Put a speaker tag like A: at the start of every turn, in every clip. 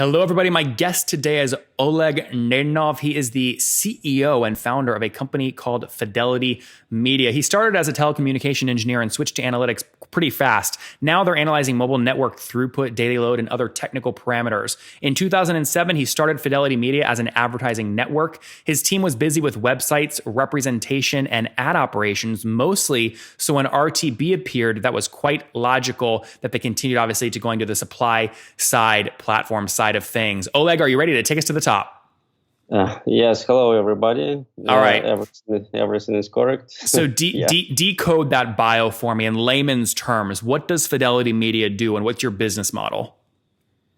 A: Hello, everybody. My guest today is Oleg Naydenov. He is the CEO and founder of a company called Fidelity Media. He started as a telecommunication engineer and switched to analytics pretty fast. Now they're analyzing mobile network throughput, data load, and other technical parameters. In 2007, he started Fidelity Media as an advertising network. His team was busy with websites, representation, and ad operations, mostly. So when RTB appeared, that was quite logical that they continued, obviously, to going to the supply side platform side of things. Oleg, are you ready to take us to the top?
B: Yes. Hello, everybody.
A: All right.
B: Everything is correct.
A: So decode that bio for me in layman's terms. What does Fidelity Media do, and what's your business model?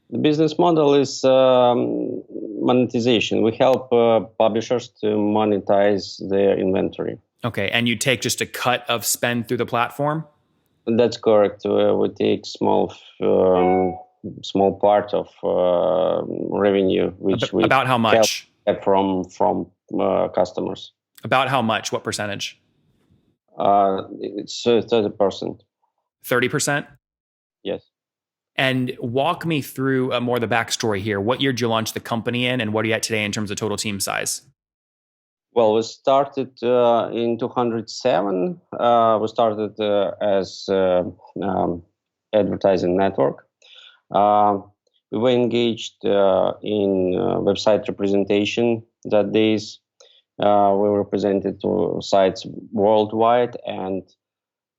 B: The business model is monetization. We help publishers to monetize their inventory.
A: Okay, and you take just a cut of spend through the platform?
B: That's correct. We take small part of revenue, which we
A: about how much
B: from customers.
A: About how much? What percentage?
B: It's 30%.
A: 30%?
B: Yes.
A: And walk me through more the backstory here. What year did you launch the company in, and what are you at today in terms of total team size?
B: Well, we started in 2007. We started as advertising network. We were engaged in website representation that days. We represented to sites worldwide, and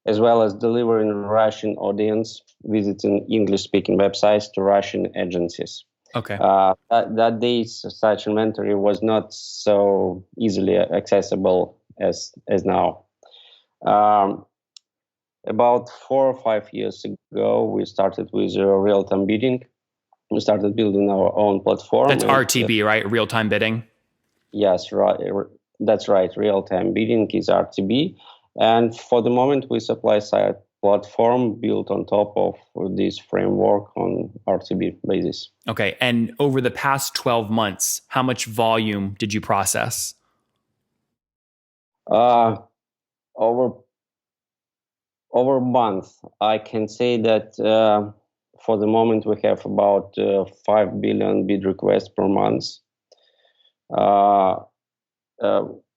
B: as well as delivering Russian audience, visiting English-speaking websites to Russian agencies.
A: Okay.
B: That day, such inventory was not so easily accessible as now. About 4 or 5 years ago, we started with real-time bidding. We started building our own platform.
A: That's RTB, right? Real-time bidding?
B: Yes, right. That's right. Real-time bidding is RTB. And for the moment, we supply side platform built on top of this framework on RTB basis.
A: Okay. And over the past 12 months, how much volume did you process?
B: Over a month, I can say that for the moment we have about 5 billion bid requests per month.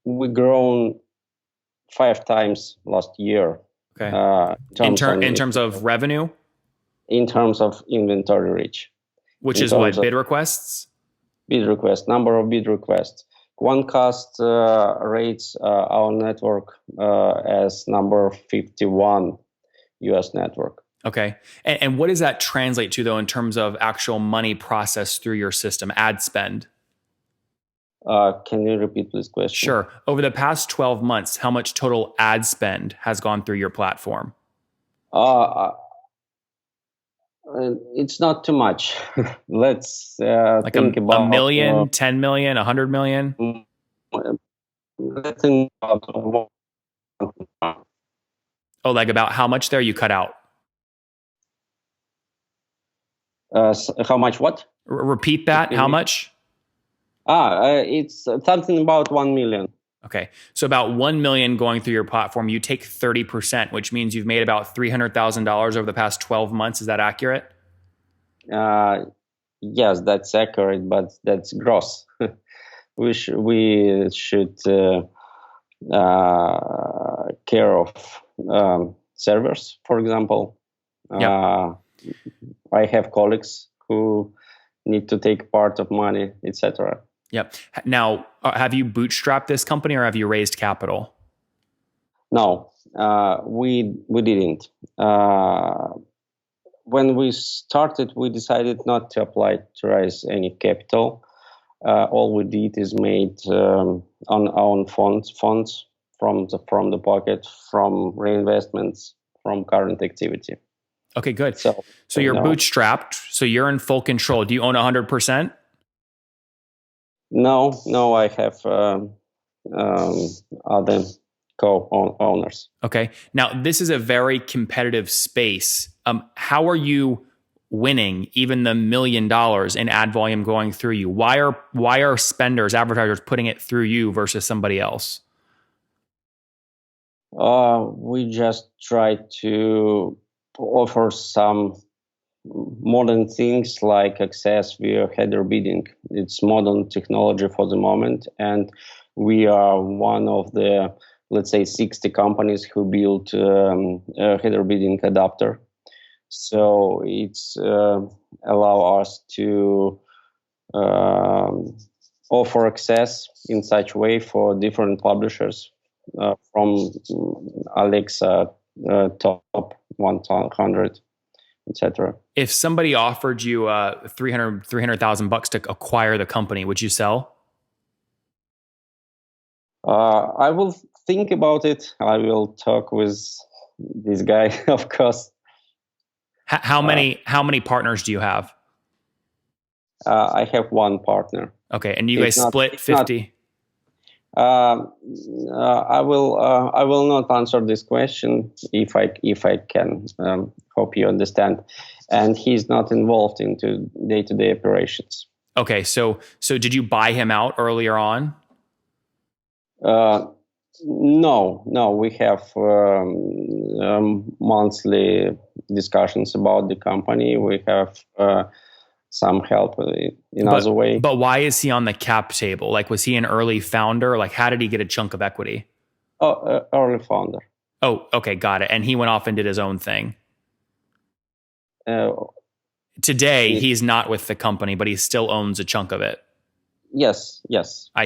B: We've grown 5 times last year.
A: Okay. In terms of revenue?
B: In terms of inventory reach.
A: Which is what, bid requests?
B: Bid requests, number of bid requests. OneCast rates our network as number 51 US network.
A: Okay. And what does that translate to, though, in terms of actual money processed through your system, ad spend?
B: Can you repeat this question?
A: Sure. Over the past 12 months, how much total ad spend has gone through your platform?
B: It's not too much. Let's
A: like
B: think about
A: $1 million, 10 million, 100 million.
B: Let's think about.
A: Oleg, about how much there? You cut out.
B: How much? What?
A: Repeat that. How much?
B: It's something about 1 million.
A: Okay. So about 1 million going through your platform, you take 30%, which means you've made about $300,000 over the past 12 months. Is that accurate?
B: Yes, that's accurate, but that's gross. we should care of servers, for example.
A: Yep.
B: I have colleagues who need to take part of money, etc.
A: Yep. Now, have you bootstrapped this company or have you raised capital?
B: No, we didn't. When we started, we decided not to apply to raise any capital. All we did is made on our own funds from the pocket, from reinvestments, from current activity.
A: Okay, good. So you're bootstrapped. So you're in full control. Do you own 100%?
B: No, I have other co-owners.
A: Okay. Now, this is a very competitive space. How are you winning even the $1 million in ad volume going through you? Why are spenders, advertisers putting it through you versus somebody else?
B: We just try to offer some modern things like access via header bidding. It's modern technology for the moment, and we are one of the, let's say, 60 companies who built a header bidding adapter. So it's allow us to offer access in such way for different publishers from Alexa top 100, etc.
A: If somebody offered you 300,000 bucks to acquire the company, would you sell?
B: I will think about it. I will talk with this guy, of course.
A: How many partners do you have?
B: I have one partner.
A: Okay, and you guys split 50.
B: I will not answer this question if I can. Hope you understand. And he's not involved into day-to-day operations.
A: Okay, so did you buy him out earlier on?
B: No. We have monthly discussions about the company. We have some help in other way.
A: But why is he on the cap table? Like, was he an early founder? Like, how did he get a chunk of equity?
B: Early founder.
A: Oh, okay, got it. And he went off and did his own thing. Today, he's not with the company, but he still owns a chunk of it.
B: Yes.
A: I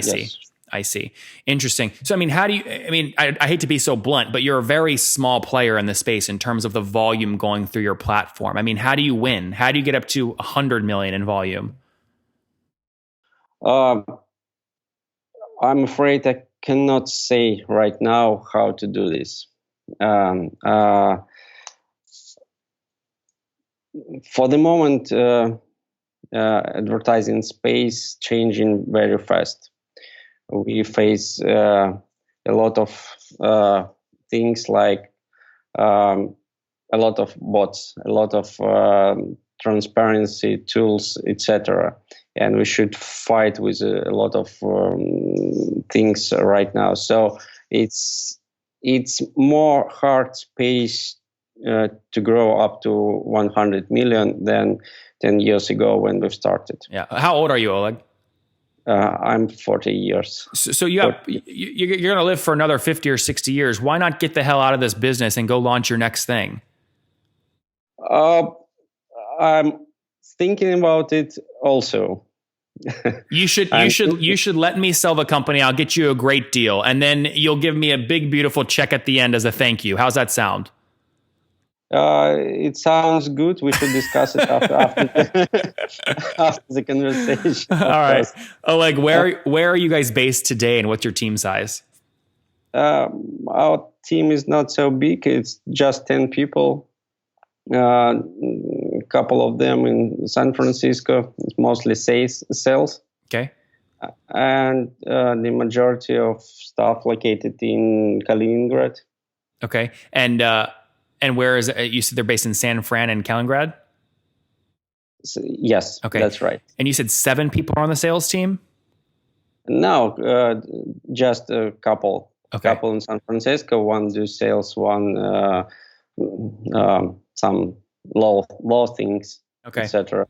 A: see. Interesting. So, I hate to be so blunt, but you're a very small player in the space in terms of the volume going through your platform. I mean, how do you win? How do you get up to 100 million in volume?
B: I'm afraid I cannot say right now how to do this. For the moment, advertising space changing very fast. We face a lot of things like a lot of bots, a lot of transparency tools, etc. And we should fight with a lot of things right now. So it's more hard space to grow up to 100 million than 10 years ago when we started.
A: Yeah. How old are you, Oleg?
B: I'm 40 years.
A: So you're going to live for another 50 or 60 years. Why not get the hell out of this business and go launch your next thing?
B: I'm thinking about it also.
A: You should let me sell the company. I'll get you a great deal, and then you'll give me a big, beautiful check at the end as a thank you. How's that sound?
B: It sounds good. We should discuss it after the conversation.
A: All right, Oleg, where are you guys based today, and what's your team size?
B: Our team is not so big. It's just 10 people. A couple of them in San Francisco. It's mostly sales.
A: Okay.
B: And the majority of staff located in Kaliningrad.
A: Okay. And where is it? You said they're based in San Fran and Kaliningrad?
B: So, yes, okay. That's right.
A: And you said 7 people are on the sales team?
B: No, just a couple.
A: Okay.
B: A couple in San Francisco. One do sales, one some law things,
A: okay,
B: etc.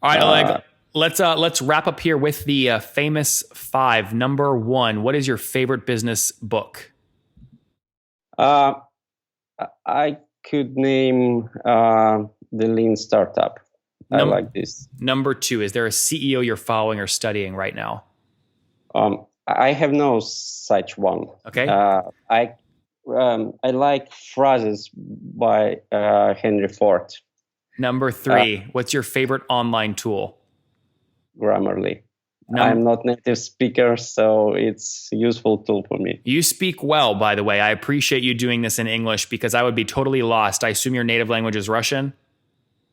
A: All right, Oleg. Let's wrap up here with the famous 5. Number 1, what is your favorite business book?
B: I could name The Lean Startup. I like this.
A: Number 2, is there a CEO you're following or studying right now?
B: I have no such one.
A: Okay.
B: I like phrases by Henry Ford.
A: Number 3, what's your favorite online tool?
B: Grammarly. I'm not native speaker, so it's a useful tool for me.
A: You speak well, by the way. I appreciate you doing this in English because I would be totally lost. I assume your native language is Russian?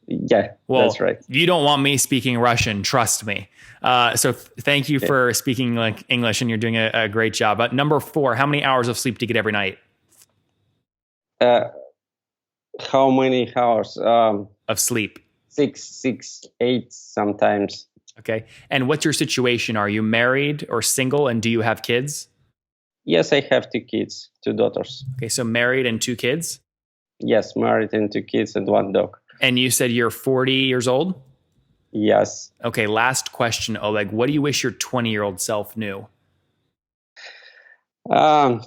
B: Yeah, that's right.
A: You don't want me speaking Russian, trust me. So thank you for speaking like English, and you're doing a great job. But number 4, how many hours of sleep do you get every night?
B: How many hours?
A: Of sleep?
B: 6, 8 sometimes.
A: Okay. And what's your situation? Are you married or single, and do you have kids?
B: Yes, I have 2 kids, 2 daughters.
A: Okay, so married and 2 kids?
B: Yes, married and 2 kids and 1 dog.
A: And you said you're 40 years old?
B: Yes.
A: Okay, last question, Oleg. What do you wish your 20-year-old self knew?
B: Um,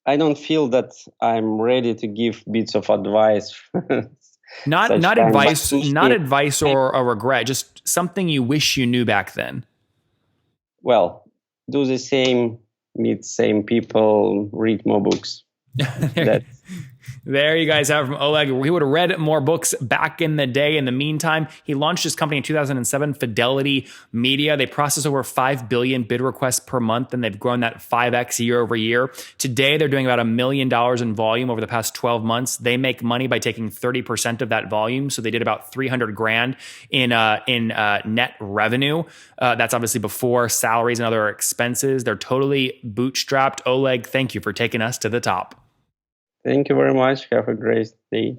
B: I don't feel that I'm ready to give bits of advice.
A: Not
B: Time, but
A: advice, not advice or a regret, just something you wish you knew back then.
B: Well, do the same, meet same people, read more books.
A: There you guys have it from Oleg. He would have read more books back in the day. In the meantime, he launched his company in 2007, Fidelity Media. They process over 5 billion bid requests per month, and they've grown that 5x year over year. Today, they're doing about $1 million in volume over the past 12 months. They make money by taking 30% of that volume. So they did about 300 grand in net revenue. That's obviously before salaries and other expenses. They're totally bootstrapped. Oleg, thank you for taking us to the top.
B: Thank you very much. Have a great day.